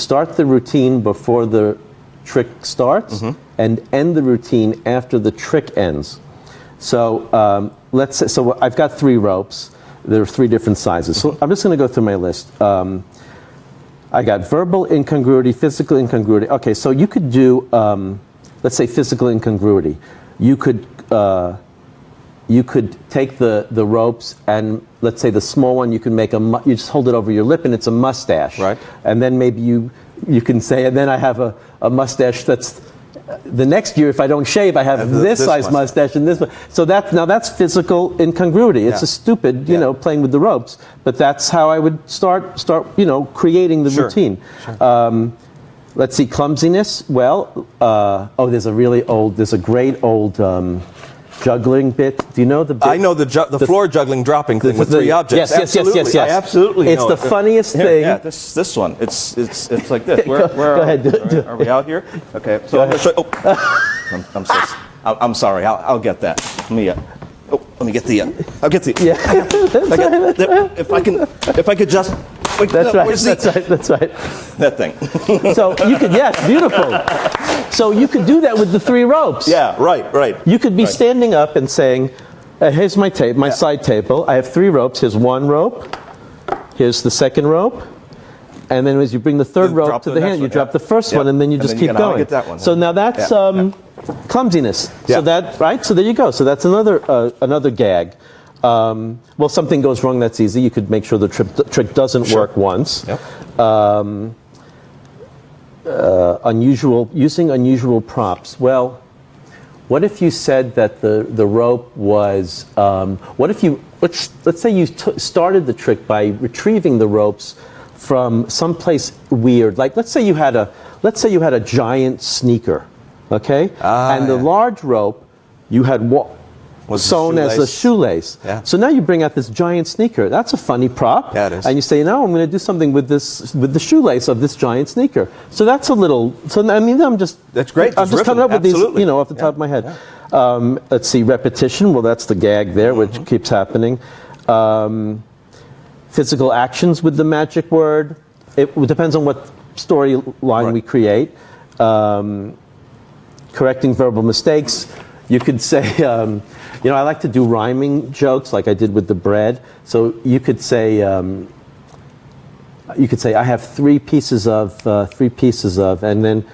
start the routine before the trick starts and end the routine after the trick ends. So let's say, so I've got 3 ropes. There are 3 different sizes. So I'm just going to go through my list. I got verbal incongruity, physical incongruity. Okay, so you could do, let's say, physical incongruity. You could take the ropes and, let's say, the small one, you can make you just hold it over your lip and it's a mustache. Right. And then maybe you can say, and then I have a mustache that's, the next year, if I don't shave, I have this size mustache and this. So that's physical incongruity. It's a stupid, you know, playing with the ropes. But that's how I would start, you know, creating the routine. Sure. Let's see, clumsiness. Well, there's a great old juggling bit. Do you know the bit? I know the floor juggling dropping thing with 3 objects. Yes. I absolutely know it's the funniest thing. Yeah, this one. It's like this. Where go ahead. Are we out here? Okay. So I'm gonna show, I'm sorry. I'll get that. Let me get the. I'll get the. Yeah. If I could just. That's right. That thing. So you could, beautiful. So you could do that with the 3 ropes. Yeah, right. You could be standing up and saying, here's my side table. I have 3 ropes. Here's 1 rope. Here's the second rope. And then as you bring the 3rd rope to the hand, you drop the first one, and then you just keep going. Get that one. So now that's clumsiness. Yeah. So so there you go. So that's another gag. Well, something goes wrong, that's easy. You could make sure the trick doesn't work once. Yep. Using unusual props. Well, what if you said that the rope was, let's say you started the trick by retrieving the ropes from someplace weird. Like let's say you had a giant sneaker, okay? And the large rope you had sewn as a shoelace. Yeah. So now you bring out this giant sneaker. That's a funny prop. Yeah, it is. And you say, now I'm going to do something with the shoelace of this giant sneaker. So that's a little. So I mean, that's great. I'm just coming up with these, you know, off the top of my head. Yeah. Let's see, repetition. Well, that's the gag there, which keeps happening. Physical actions with the magic word. It depends on what storyline we create. Correcting verbal mistakes. You could say, you know, I like to do rhyming jokes like I did with the bread. So you could say, I have 3 pieces of, and then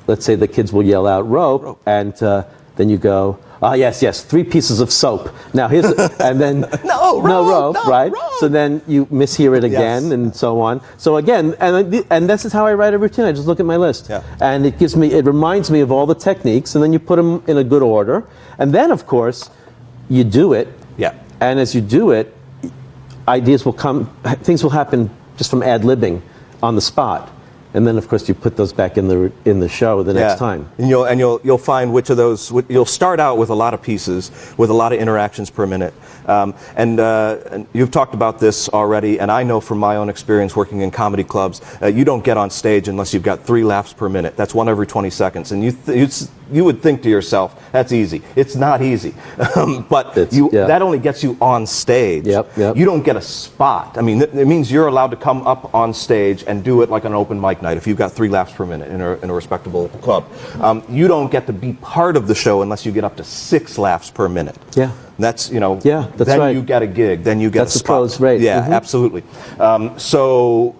let's say the kids will yell out rope, and then you go, yes, 3 pieces of soap. Now here's, and then no rope, right? Rope. So then you mishear it again, and so on. So again, and this is how I write a routine. I just look at my list, and it reminds me of all the techniques, and then you put them in a good order, and then of course you do it. Yeah. And as you do it, ideas will come, things will happen just from ad-libbing on the spot. And then, of course, you put those back in the show the next time. And you'll find which of those. You'll start out with a lot of pieces, with a lot of interactions per minute. And you've talked about this already, and I know from my own experience working in comedy clubs, you don't get on stage unless you've got 3 laughs per minute. That's 1 every 20 seconds. And you would think to yourself, that's easy. It's not easy. But that only gets you on stage. Yep. You don't get a spot. I mean, it means you're allowed to come up on stage and do it like an open mic night if you've got 3 laughs per minute in a respectable club. You don't get to be part of the show unless you get up to 6 laughs per minute. Yeah. That's, you know, that's then right. You get a gig, then you get that's a spot. That's the pros, right. Yeah, absolutely. So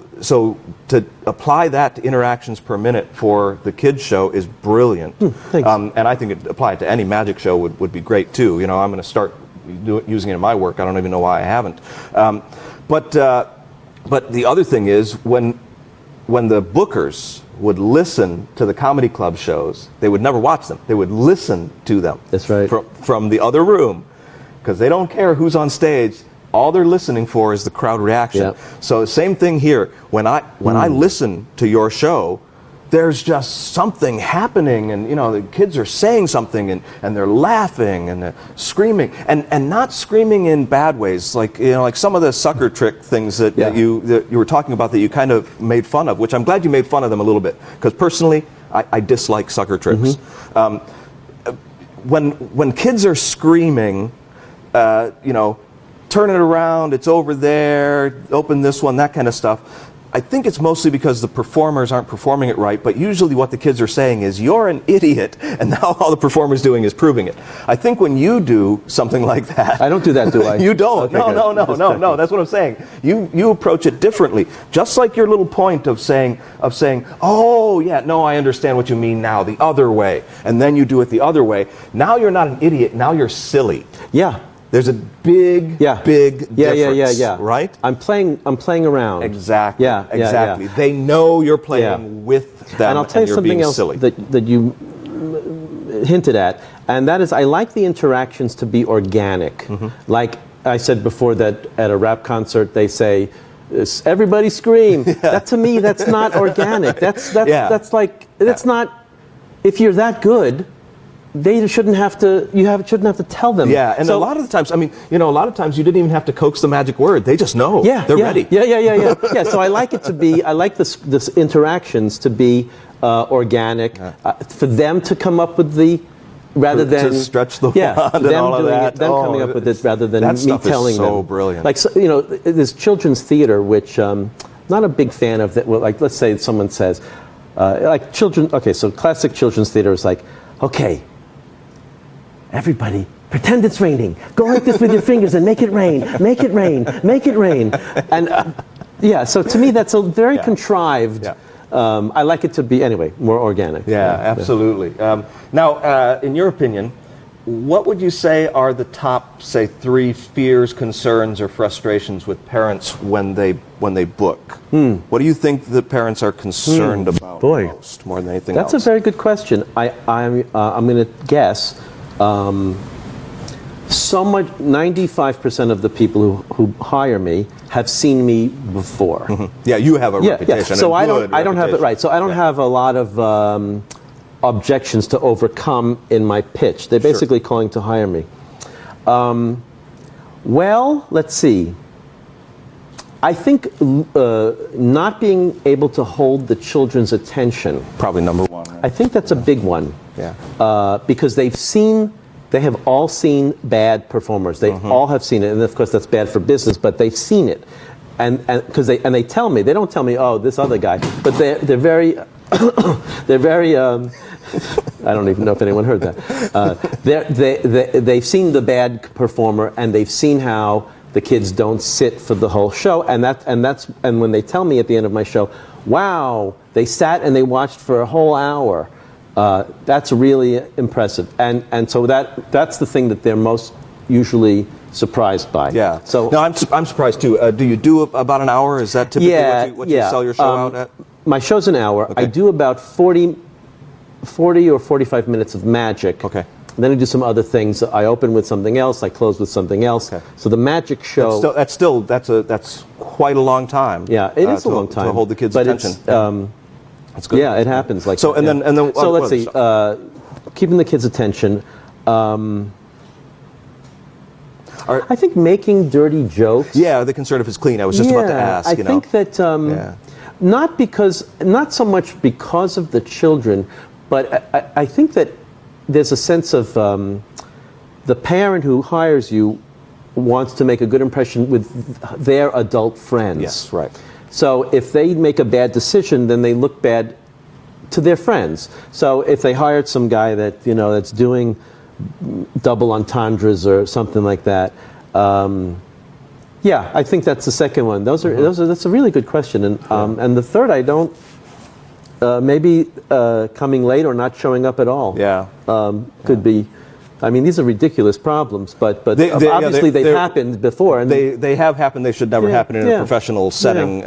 to apply that to interactions per minute for the kids show is brilliant. Thanks. And I think apply it to any magic show would be great too. You know, I'm going to start using it in my work. I don't even know why I haven't. But the other thing is when the bookers would listen to the comedy club shows, they would never watch them. They would listen to them. That's right. From the other room, because they don't care who's on stage. All they're listening for is the crowd reaction. Yep. So same thing here. When I listen to your show, there's just something happening, and you know the kids are saying something, and they're laughing and they're screaming, and not screaming in bad ways, like like some of the sucker trick things that you were talking about that you kind of made fun of, which I'm glad you made fun of them a little bit, because personally I dislike sucker tricks. When kids are screaming, turn it around, it's over there, open this one, that kind of stuff. I think it's mostly because the performers aren't performing it right, but usually what the kids are saying is, you're an idiot, and now all the performer's doing is proving it. I think when you do something like that... I don't do that, do I? You don't. Okay, No, that's what I'm saying. You approach it differently. Just like your little point of saying, oh, yeah, no, I understand what you mean now, the other way, and then you do it the other way. Now you're not an idiot, now you're silly. Yeah. There's a big difference, right? I'm playing around. Exactly. Yeah, exactly. Yeah. They know you're playing with them, and I'll tell you something else that you hinted at, and that is I like the interactions to be organic. Mm-hmm. Like I said before, that at a rap concert they say, "Everybody scream." Yeah. That to me, that's not organic. That's not. If you're that good, they shouldn't have to. Shouldn't have to tell them. Yeah, and a lot of the times, I mean, a lot of times you didn't even have to coax the magic word. They just know. Yeah, they're ready. Yeah. Yeah. So I like it to be. I like this interactions to be organic, for them to come up with the. Rather than to stretch the wand and all of that. Them coming up with it rather than me telling them. So brilliant. Like there's children's theater, which not a big fan of that. Well, like let's say someone says, like children. Okay, so classic children's theater is like, okay, everybody, pretend it's raining. Go like this with your fingers and make it rain. Make it rain. Make it rain. And so to me that's a very contrived. Yeah. I like it to be, anyway, more organic. Yeah, absolutely. Now, in your opinion, what would you say are the top, say, 3 fears, concerns, or frustrations with parents when they book? What do you think the parents are concerned about most, more than anything else? That's a very good question. I'm going to guess. So much, 95% of the people who hire me have seen me before. Mm-hmm. Yeah, you have a reputation. So I don't have it right. So I don't have a lot of objections to overcome in my pitch. They're basically calling to hire me. Well, let's see. I think not being able to hold the children's attention. Probably number one. Right? I think that's a big one. Yeah. Because they have all seen bad performers. They all have seen it, and of course that's bad for business. But they've seen it, and because they tell me, they don't tell me, oh, this other guy, but they're very they're very. I don't even know if anyone heard that. They've seen the bad performer, and they've seen how the kids don't sit for the whole show, and when they tell me at the end of my show, wow, they sat and they watched for a whole hour. That's really impressive, and so that's the thing that they're most usually surprised by. Yeah. So no, I'm surprised too. Do you do about an hour? Is that typically what you sell your show out at? My show's an hour. Okay. I do about 40 or 45 minutes of magic. Okay. And then I do some other things. I open with something else. I close with something else. Okay. So the magic show. That's quite a long time. Yeah, it is a long time to hold the kids' attention. That's good. Yeah, it happens like so. That, and then. So let's see. Keeping the kids' attention. I think making dirty jokes. Yeah, the conservative is clean. I was just about to ask. I think that not so much because of the children, but I think that there's a sense of the parent who hires you wants to make a good impression with their adult friends. Yes, right. So if they make a bad decision, then they look bad to their friends. So if they hired some guy that that's doing double entendres or something like that, I think that's the second one. That's a really good question, and the third I don't. Maybe coming late or not showing up at all. Yeah, could be. I mean, these are ridiculous problems, but obviously they've happened before. And they have happened. They should never happen in a professional setting.